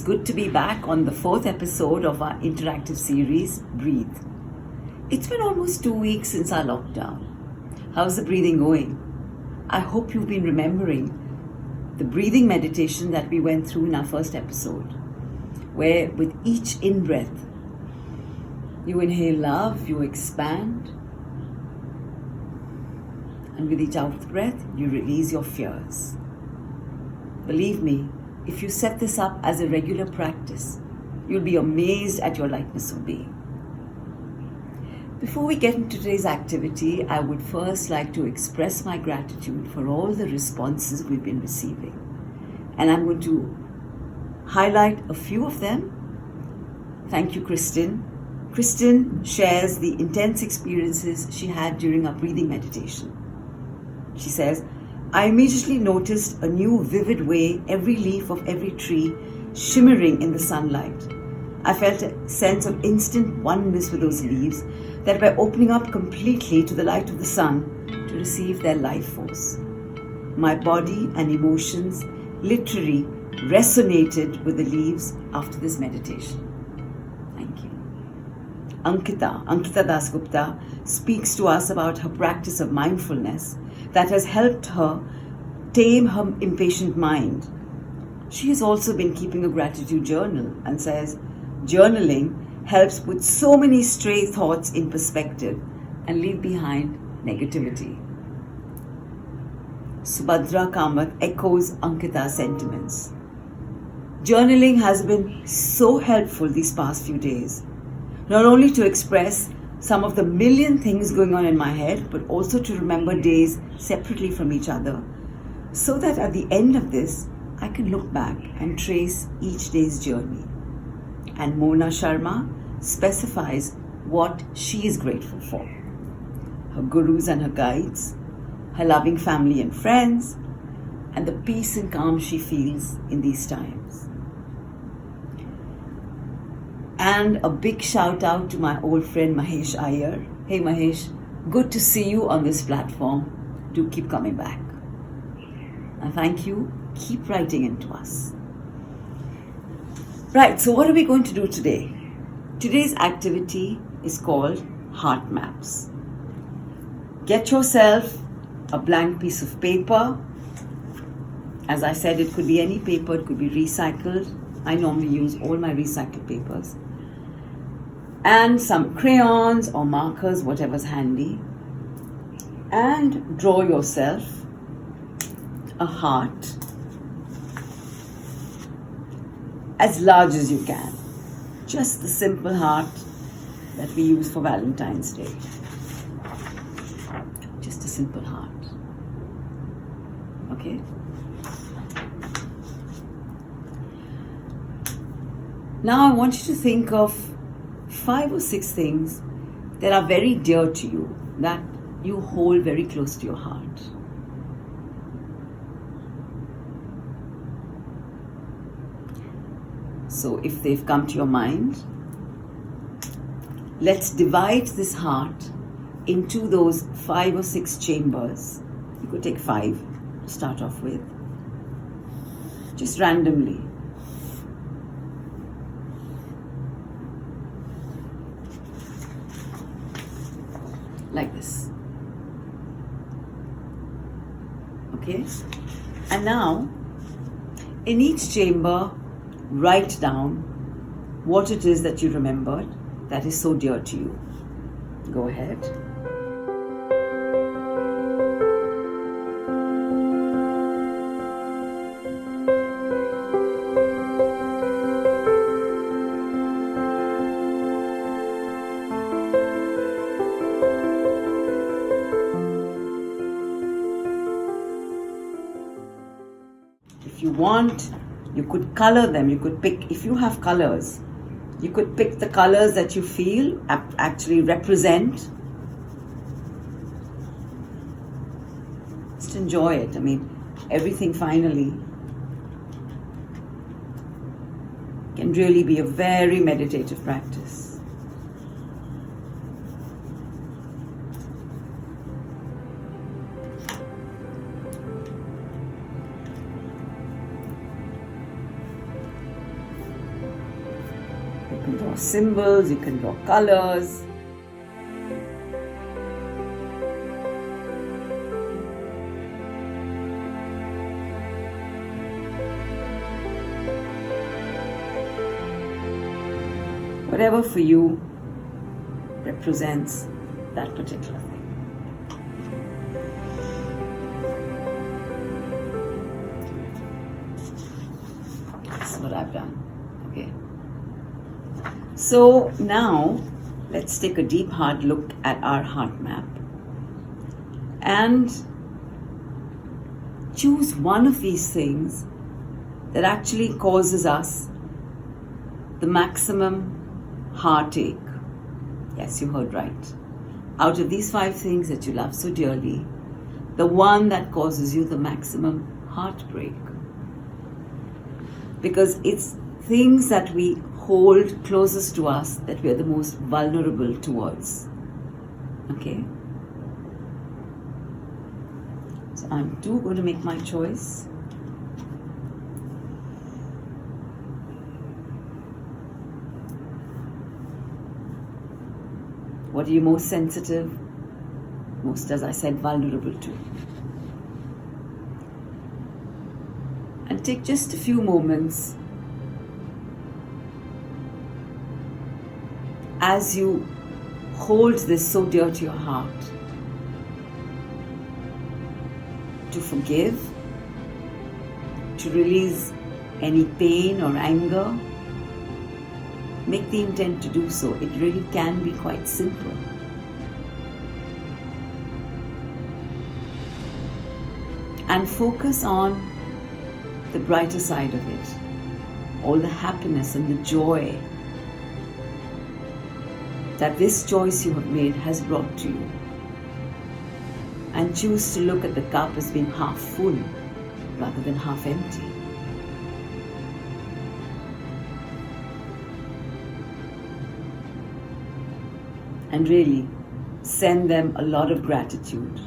good to be back on the 4th episode of our interactive series, Breathe. It's been almost 2 weeks since our lockdown. How's the breathing going? I hope you've been remembering the breathing meditation that we went through in our first episode, where with each in-breath, you inhale love, you expand, and with each out-breath, you release your fears. Believe me, if you set this up as a regular practice, you'll be amazed at your lightness of being. Before we get into today's activity, I would first like to express my gratitude for all the responses we've been receiving. And I'm going to highlight a few of them. Thank you, Kristen. Kristen shares the intense experiences she had during our breathing meditation. She says, I immediately noticed a new vivid way every leaf of every tree shimmering in the sunlight. I felt a sense of instant oneness with those leaves that were opening up completely to the light of the sun to receive their life force. My body and emotions literally resonated with the leaves after this meditation. Thank you. Ankita Dasgupta speaks to us about her practice of mindfulness that has helped her tame her impatient mind. She has also been keeping a gratitude journal and says, journaling helps put so many stray thoughts in perspective and leave behind negativity. Subhadra Kamath echoes Ankita's sentiments. Journaling has been so helpful these past few days, not only to express some of the million things going on in my head, but also to remember days separately from each other, so that at the end of this, I can look back and trace each day's journey. And Mona Sharma specifies what she is grateful for: her gurus and her guides, her loving family and friends, and the peace and calm she feels in these times. And a big shout out to my old friend Mahesh Iyer. Hey Mahesh, good to see you on this platform. Do keep coming back. And thank you. Keep writing into us. Right, so what are we going to do today? Today's activity is called Heart Maps. Get yourself a blank piece of paper. As I said, it could be any paper, it could be recycled. I normally use all my recycled papers. And some crayons or markers, whatever's handy. And draw yourself a heart as large as you can. Just the simple heart that we use for Valentine's Day. Just a simple heart. Okay? Now I want you to think of 5 or 6 things that are very dear to you, that you hold very close to your heart. So if they've come to your mind, let's divide this heart into those 5 or 6 chambers. You could take 5 to start off with, just randomly. Like this. Okay? And now, in each chamber, write down what it is that you remembered that is so dear to you. Go ahead. If you want, you could color them. You could pick, if you have colors, you could pick the colors that you feel actually represent. Just enjoy it. I mean, everything finally can really be a very meditative practice. draw symbols, you can draw colors. Whatever for you represents that particular thing. That's what I've done. Okay. So now let's take a deep hard look at our heart map and choose one of these things that actually causes us the maximum heartache. Yes, you heard right. Out of these 5 things that you love so dearly, the one that causes you the maximum heartbreak. Because it's things that we hold closest to us that we are the most vulnerable towards. Okay? So I'm too going to make my choice. What are you most sensitive, most, as I said, vulnerable to? And take just a few moments as you hold this so dear to your heart to forgive, to release any pain or anger. Make the intent to do so. It really can be quite simple. And focus on the brighter side of it. All the happiness and the joy that this choice you have made has brought to you. And choose to look at the cup as being half full rather than half empty. And really send them a lot of gratitude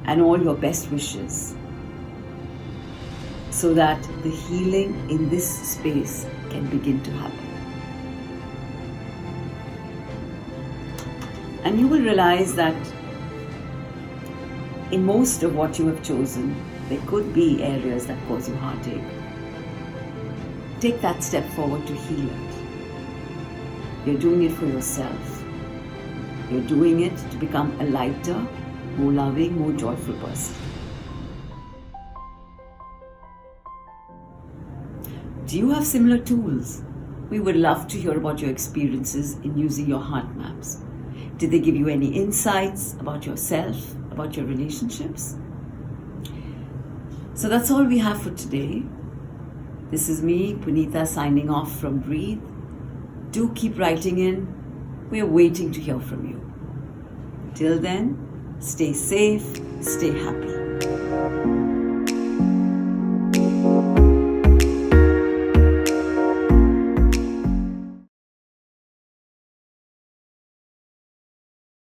and all your best wishes so that the healing in this space can begin to happen. And you will realize that in most of what you have chosen, there could be areas that cause you heartache. Take that step forward to heal it. You're doing it for yourself. You're doing it to become a lighter, more loving, more joyful person. Do you have similar tools? We would love to hear about your experiences in using your heart maps. Did they give you any insights about yourself, about your relationships? So that's all we have for today. This is me, Punita, signing off from Breathe. Do keep writing in. We are waiting to hear from you. Till then, stay safe, stay happy.